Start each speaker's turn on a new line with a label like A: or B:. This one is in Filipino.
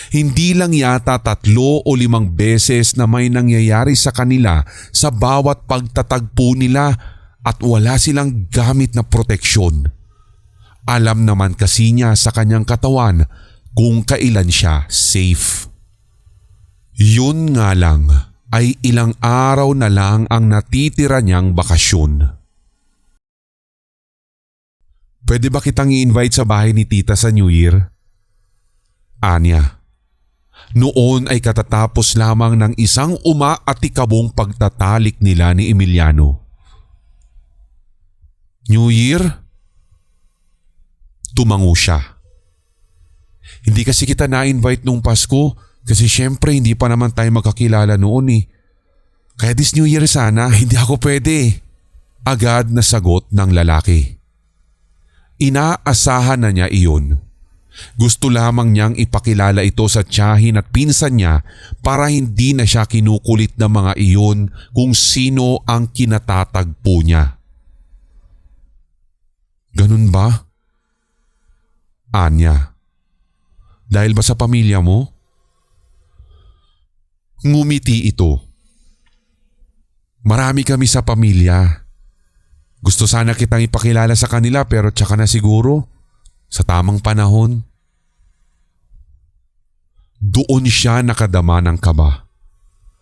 A: Hindi lang yata 3 o 5 beses na may nangyayari sa kanila sa bawat pagtatagpo nila at wala silang gamit na proteksyon. Alam naman kasi niya sa kanyang katawan kung kailan siya safe. Yun nga lang ay ilang araw na lang ang natitira niyang bakasyon. Pwede ba kitang i-invite sa bahay ni tita sa New Year? Anya. Noon ay katatapos lamang ng isang umaatikabong pagtatalik nila ni Emiliano. New Year? Tumango siya. Hindi kasi kita na-invite nung Pasko kasi syempre hindi pa naman tayo magkakilala noon eh. Kaya this New Year sana hindi ako pwede. Agad na sagot ng lalaki. Inaasahan na niya iyon. Gusto lamang niyang ipakilala ito sa tiyahin at pinsan niya para hindi na siya kinukulit ng mga iyon kung sino ang kinatatagpo niya. Ganun ba? Anya. Dahil ba sa pamilya mo? Ngumiti ito. Marami kami sa pamilya. Gusto sana kitang ipakilala sa kanila pero tsaka na siguro. Sa tamang panahon. Doon siya nakadama ng kaba.